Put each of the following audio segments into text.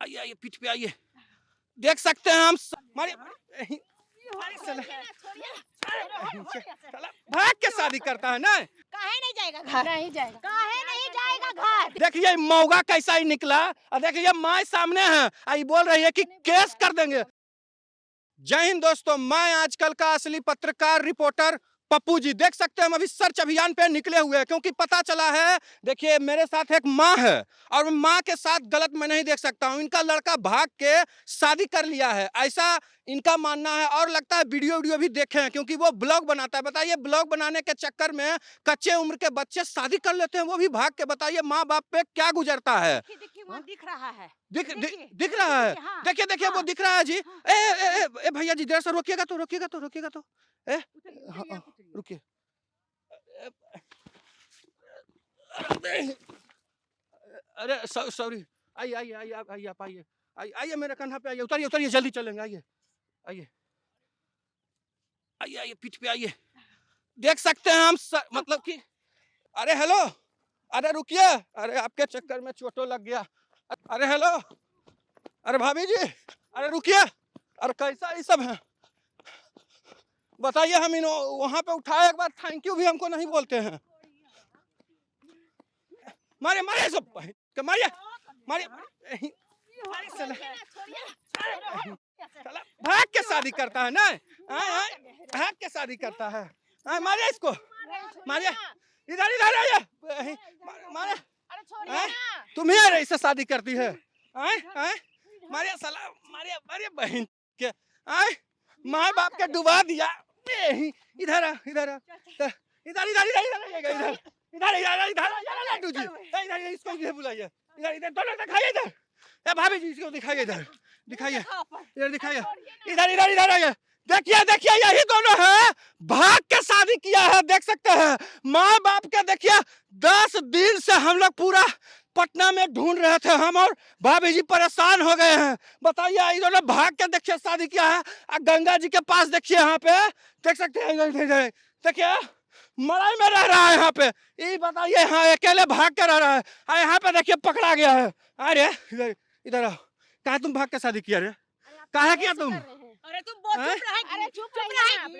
आइए आइए पीठ पे आइए। देख सकते हैं हम भाग के शादी करता है ना। काहे नहीं जाएगा घर? नहीं जाएगा। काहे नहीं जाएगा घर? देखिए मौगा कैसा ही निकला और देखिए माँ सामने है, आई बोल रही है कि केस कर देंगे। जय हिंद दोस्तों, मैं आजकल का असली पत्रकार रिपोर्टर पप्पू जी। देख सकते हैं हम अभी सर्च अभियान पे निकले हुए हैं क्योंकि पता चला है, देखिए मेरे साथ एक माँ है और माँ के साथ गलत मैं नहीं देख सकता हूँ। इनका लड़का भाग के शादी कर लिया है, ऐसा इनका मानना है। और लगता है वीडियो भी देखे हैं क्योंकि वो ब्लॉग बनाता है। बताइए ब्लॉग बनाने के चक्कर में कच्चे उम्र के बच्चे शादी कर लेते हैं, वो भी भाग के। बताइए माँ बाप पे क्या गुजरता है। देखिए वहाँ दिख रहा है। दिख रहा है। हाँ, देखिए देखिए वो दिख रहा है जी। ए भैया जी देर से रोकिएगा तो ए रुकिए। अरे सॉरी। आइए आइए आइए आप आइए आइए मेरे कंधा पे आइए। उतरिए जल्दी चलेंगे। आइए आइए आइए पीठ पे आइए। देख सकते हैं हम मतलब कि अरे हेलो, अरे रुकिए, अरे आपके चक्कर में चोटों लग गया। अरे हेलो, अरे भाभी जी, अरे रुकिए। अरे कैसा ये सब है बताइए। हम इन वहां पे उठाए, एक बार थैंक यू भी हमको नहीं बोलते हैं। मारे सब मारिए मारिए। भाग के शादी करता है ना, भाग के शादी करता है। मारिए इसको, मारिए। इधर आइए मारे। तुम्हें अरे इससे शादी करती है। मारिए साला, मारिए बहन के। माँ बाप के डुबा दिया। इधर लड्डू जी, इधर इसको इधर बुलाइए। इधर दोनों दिखाइए। इधर भाभी जी इसको दिखाइए। इधर दिखाइए। इधर आइए। देखिए यही दोनों है, भाग के शादी किया है। देख सकते हैं माँ बाप के। देखिए 10 दिन से हम लोग पूरा पटना में ढूंढ रहे थे, हम और भाभी जी परेशान हो गए हैं। बताइए इन्होंने भाग के देखिए शादी किया है। गंगा जी के पास देखिए, यहाँ पे देख सकते हैं। देखिए मड़ाई में रह रहा है यहाँ पे। ये बताइए यहाँ अकेले भाग के रह रहा है। यहाँ पे देखिए पकड़ा गया है। अरे इधर आओ। कहा तुम भाग के शादी किया रे? कहा किया तुम? अरे तुम बहुत चुप रहे।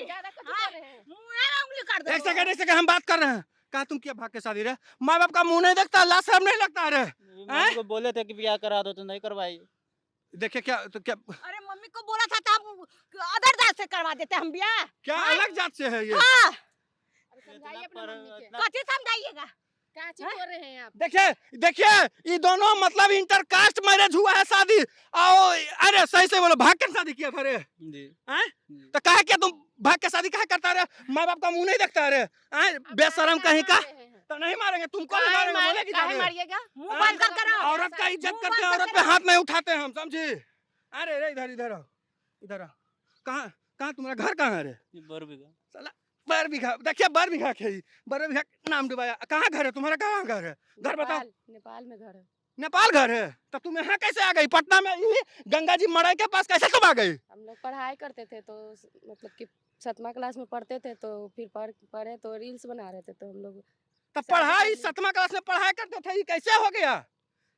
ज्यादा कुछ कर रहे हैं। मुंह में उंगली कर दो। एक सेकंड हम बात कर रहे हैं। कहा तुम किया भाग के शादी रे? माँ बाप का मुंह नहीं देखता, लाश शर्म नहीं लगता रे? मम्मी को बोले थे कि ब्याह करा दो तो नहीं करवाई। देखिए क्या तो क्या। अरे मम्मी को बोला था तो हम अदर जात से करवा देते हम ब्याह। क्या अलग जात से है ये? हाँ। समझाइए अपने मम्मी के। कथी समझाइएगा? क्या चीज बोल रहे हैं आप? देखिए ये दोनों मतलब इंटरकास्ट मैरिज हुआ है शादी। आओ अरे सही से बोलो, भाग के शादी किया था रे? जी। तो कहा क्या तुम भाग के शादी कहा करता रे? माँ बाप का मुंह नहीं देखता रे? बेशरम कहीं का। तो नहीं मारेंगे तुमको, नहीं मारेंगे, बोलेगी काहे मारिएगा? मुंह बंद कर करो। औरत का इज्जत करते हैं, औरत पे हाथ नहीं उठाते हम, समझी? अरे रे इधर आओ। कहाँ तुम्हारा घर कहाँ है रे? बरबीघा। साला बरबीघा। देखिए बरबीघा के बरबीघा नाम डुबाया। कहाँ घर है तुम्हारा? कहाँ घर है? घर बताओ। नेपाल में घर है। नेपाल घर है? तो तुम यहाँ कैसे आ गई? पटना में ही गंगा जी मड़ाई के पास कैसे तुम आ गई? हम लोग पढ़ाई करते थे तो मतलब कि 7वां क्लास में पढ़ते थे, तो फिर पढ़े तो रील्स बना रहे थे तो हम लोग। तो पढ़ाई 7वां क्लास में पढ़ाई करते थे, ये कैसे हो गया?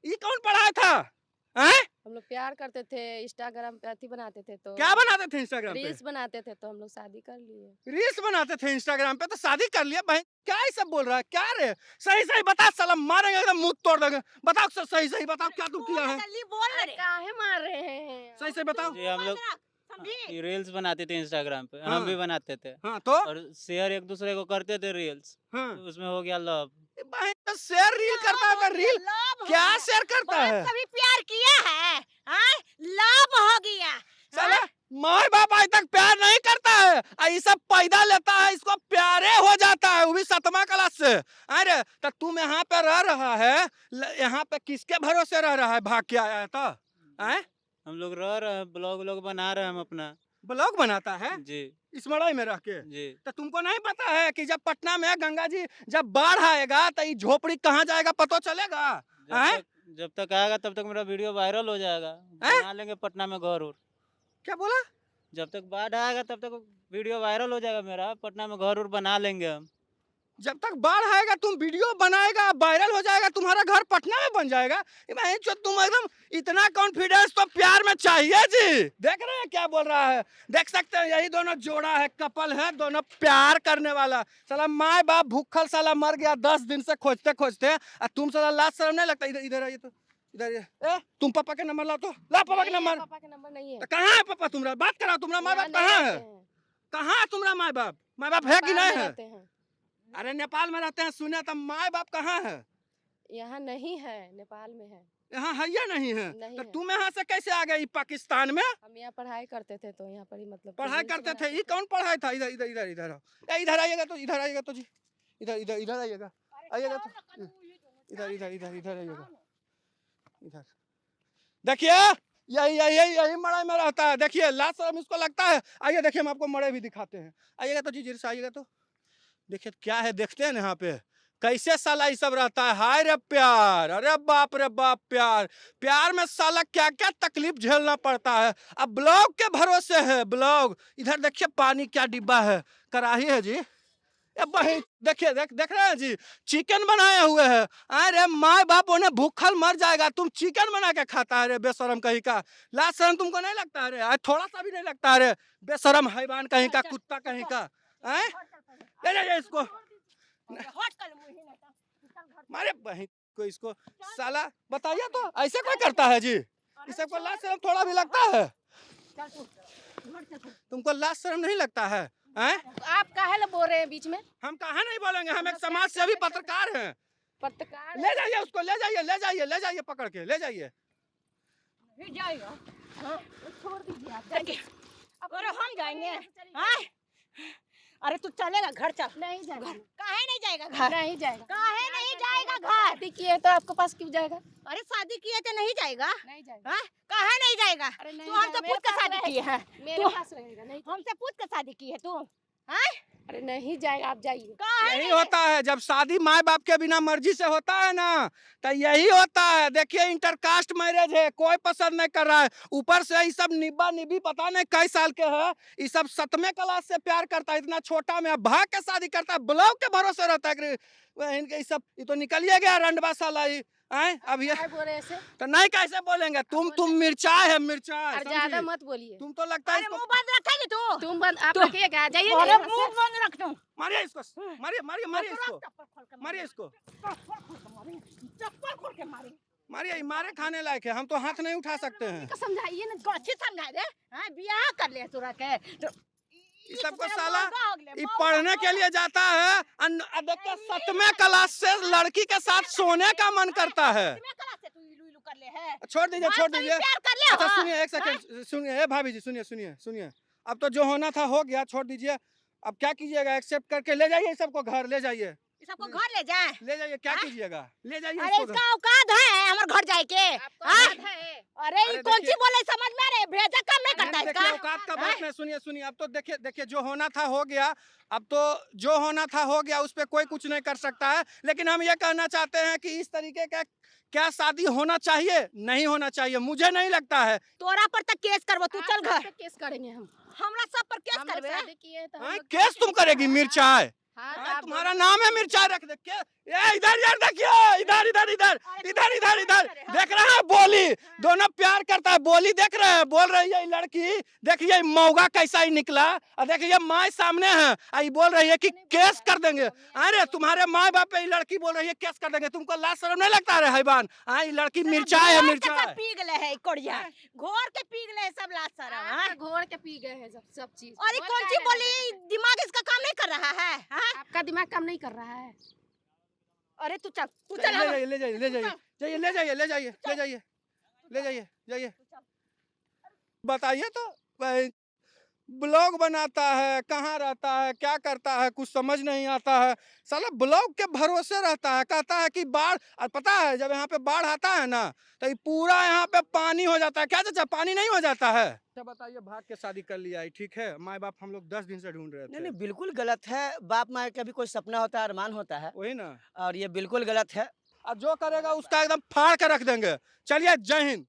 ये कौन पढ़ाया था? हम लोग प्यार करते थे, इंस्टाग्राम पे अथी बनाते थे तो क्या बनाते थे इंस्टाग्राम पे? रील्स बनाते थे तो हम लोग शादी कर लिए। रील्स बनाते थे इंस्टाग्राम पे तो शादी कर लिया? भाई क्या ये सब बोल रहा है क्या रे? सही बता, साला मारेंगे एकदम, मुंह तोड़ देंगे। बताओ सही बताओ क्या तुम किया है? जल्दी बोल रहे। काहे मार रहे हैं? सही से बताओ। जी हम लोग रील्स बनाते थे इंस्टाग्राम पे। हाँ। हम भी बनाते थे। हाँ तो और शेयर एक दूसरे को करते थे रील्स। हाँ। तो उसमें हो गया लव। भाई तो शेयर रील करता है, रील क्या शेयर करता है? कभी प्यार किया है? लव हो गया। साला माँ बाप आज तक प्यार नहीं करता है, ये सब पैदा लेता है, इसको प्यारे हो जाता है, वो भी 7वां क्लास से। अरे तो तुम यहाँ पे रह रहा है, यहाँ पे किसके भरोसे रह रहा है? भाग के आया है तो हम लोग रह रहे हैं, ब्लॉग बना रहे हैं हम अपना। ब्लॉग बनाता है जी इस मड़ाई में रह के? जी। तो तुमको नहीं पता है कि जब पटना में गंगा जी जब बाढ़ आएगा तो ये झोपड़ी कहाँ जाएगा पता चलेगा? जब तक आएगा तब तक मेरा वीडियो वायरल हो जाएगा। बना लेंगे पटना में घर। और क्या बोला? जब तक बाढ़ आएगा तब तक वीडियो वायरल हो जाएगा मेरा। पटना में घर और बना लेंगे हम। जब तक बाढ़ आएगा तुम वीडियो बनाएगा, वायरल हो जाएगा, तुम्हारा घर पटना में बन जाएगा। जो तुम एकदम इतना कॉन्फिडेंस तो प्यार में चाहिए जी। देख रहे हैं क्या बोल रहा है, देख सकते हैं यही दोनों जोड़ा है, कपल है, दोनों प्यार करने वाला। साला माँ बाप भूखल साला मर गया 10 दिन से खोजते खोजते, और तुम साला लाज शर्म नहीं लगता? इधर इधर आइए तो, इधर ए, तुम पापा के नंबर लाओ तो, ला पापा के नंबर। पापा का नंबर नहीं है। तो कहाँ है पापा तुम्हारा? बात करा, तुम्हारा माँ बाप कहाँ है? कहाँ है तुम्हारा माँ बाप? माँ बाप है कि नहीं है? अरे नेपाल में रहते हैं, सुने तो माँ बाप कहाँ है? यहाँ नहीं है, नेपाल में है। यहाँ है या नहीं है? नहीं तो है। तुम यहाँ से कैसे आ गई पाकिस्तान में? हम यहाँ पढ़ाई करते थे तो यहाँ पर ही मतलब पढ़ाई रील्स करते थे? बनाते ये कौन पढ़ाई था? इधर इधर इधर इधर आओ। इधर आइएगा तो, इधर आइएगा तो जी, इधर इधर इधर आइएगा, आइएगा तो इधर इधर इधर इधर आइएगा, इधर देखिए यही यही यही यही मड़ई में रहता है। देखिए लास्ट शर्म इसको लगता है। आइए देखिए हम आपको मड़ई भी दिखाते हैं। आइएगा तो जी, जरूर से आइएगा तो देखिए क्या है, देखते हैं यहाँ पे कैसे साला ये सब रहता है। हाय रे प्यार, अरे बाप रे बाप, प्यार प्यार में साला क्या क्या तकलीफ झेलना पड़ता है। अब ब्लॉग के भरोसे है, ब्लॉग। इधर देखिए पानी क्या डिब्बा है, कढ़ाई है जी। भाई देखिए, देख रहे हैं जी, चिकन बनाए हुए है। अरे माँ बाप उन्हें भूखल मर जाएगा, तुम चिकन बना के खाता है रे बेशरम कहीं का। लाज शर्म तुमको नहीं लगता है रे? आज थोड़ा सा भी नहीं लगता है रे? बेशरम हैवान कहीं का, कुत्ता कहीं का। हैं? ले जाइए इसको, मारे बहन को इसको साला। बताइए तो ऐसे कोई करता है जी? इस सबको लाज शर्म थोड़ा भी लगता है? तुमको लाज शर्म नहीं लगता है? हैं? आप काहे बोल रहे हैं बीच में? हम कहाँ नहीं बोलेंगे, हम एक समाज सेवी पत्रकार हैं। पत्रकार ले जाइए उसको, ले जाइए, ले जाइए, ले जाइए, पकड़ के ले जाइए। जाएगा। हाँ? छोड़ दीजिए आप, जाइए। अरे हम जाएंगे। हाँ? अरे तू चलेगा घर? चल। नहीं जाएगा। काहे नहीं जाएगा घर? नहीं जाएगा। काहे नहीं जाएगा घर? शादी किए तो आपके पास क्यों जाएगा? अरे शादी किए तो नहीं जाएगा? नहीं जाएगा। हाँ? काहे नहीं जाएगा? अरे नहीं तू हमसे जाएगा, पूछ के शादी की है? मेरे तू पास रहेगा। नहीं हमसे पूछ के शादी की है तू? हाँ? अरे नहीं जाएगा, आप जाइए। काहे यही होता है जब शादी माँ बाप के बिना मर्जी से होता है ना, तो यही होता है। देखिए इंटरकास्ट मैरिज है, कोई पसंद नहीं कर रहा है। ऊपर से ये सब निब्बा निब्बी पता नहीं कई साल के है, ये सब 7वें क्लास से प्यार करता है, इतना छोटा में भाग के शादी करता है, ब्लॉग के भरोसे रहता है कि इनके सब। ये तो निकलिए गया रंडवा साला ही। अब ये बोल रहे ऐसे? तो नहीं कैसे बोलेंगे? तुम मिर्चाई है, मिर्चाई। और ज्यादा मत बोलिए। तुम तो लगता है अरे इसको। मुंह बंद रखेगी तू? तुम बंद, आप रखिएगा, जाइए। अरे मुंह बंद रख दूं। मारिए इसको, मारिए मारिए मारिए इसको, चप्पल खोल के मारिए इसको, चप्पल खोल के मारे। मारिए। मारे खाने लायक है, हम तो हाथ नहीं उठा सकते हैं। समझाइए ना। कौन समझा दे? हाँ बियाह कर ले तोरा के। ये सबको साला ये पढ़ने के लिए जाता है, देखते 7वें क्लास से लड़की के साथ सोने का मन करता है। कर ले है। छोड़ दीजिए, छोड़ दीजिए। प्यार कर ले। अच्छा सुनिए, एक सेकंड सुनिए, भाभी जी सुनिए, सुनिए सुनिए। अब तो जो होना था हो गया, छोड़ दीजिए। अब क्या कीजिएगा? एक्सेप्ट करके ले जाइए सबको घर, ले जाइए, सबको घर ले जाए। ले जाइए। क्या कीजिएगा? ले जाइए अरे इसको घर। इसका औकात है हमारे घर जाए के? अरे ये कौन सी बोले समझ में? अरे भेजा काम नहीं करता देखिए इसका। औकात का बात नहीं, सुनिए सुनिए। अब तो देखिए देखिए, जो होना था हो गया। अब तो जो होना था हो गया, उस पर कोई कुछ नहीं कर सकता है। लेकिन हम ये कहना चाहते हैं कि इस तरीके का क्या शादी होना चाहिए, नहीं होना चाहिए, मुझे नहीं लगता है। तोरा पर तक केस करबो, तू चल घर। केस करेंगे हम। हमरा सब पर केस हम करबे। शादी किए तो हम हाँ, लोग केस तुम करेगी? मिर्चाई हाँ, तुम्हारा नाम है मिर्चाई, रख दे के। इधर यार देखिए, इधर इधर इधर इधर इधर इधर देख रहे हैं? बोली दोनों प्यार करता है, बोली देख रहे हैं? बोल रही है लड़की, देखिए मौगा कैसा ही निकला। और देखिए माँ सामने है, आई बोल रही है कि केस कर देंगे। अरे तुम्हारे माँ बाप पे लड़की बोल रही है केस कर देंगे, तुमको लाज शर्म नहीं लगता है हैवान? हाँ, ये लड़की मिर्चाई है, मिर्चाई। पी गए है कोड़िया, घोर के पी गए सब लात सारा। हाँ? घोड़ के पी गए हैं सब चीज। और ये कौन सी बोली? दिमाग इसका काम नहीं कर रहा है। हाँ? आपका दिमाग काम नहीं कर रहा है। अरे तू चल, तू चल। ले जाइए, ले जाइए, ले जाइए, जाइए, ले जाइए, ले जाइए, ले जाइए, ले जाइए, जाइए। बताइए तो ब्लॉग बनाता है, कहाँ रहता है, क्या करता है, कुछ समझ नहीं आता है। साला ब्लॉग के भरोसे रहता है, कहता है कि बाढ़। और पता है जब यहाँ पे बाढ़ आता है ना, तो ये पूरा यहाँ पे पानी हो जाता है। क्या चाचा, पानी नहीं हो जाता है? अच्छा बताइए, भाग के शादी कर लिया है, ठीक है? माँ बाप हम लोग 10 दिन से ढूंढ रहे थे। नहीं बिल्कुल गलत है। बाप माँ का भी कोई सपना होता है, अरमान होता है, वही ना। और ये बिल्कुल गलत है। और जो करेगा उसका एकदम फाड़ के रख देंगे। चलिए, जय हिंद।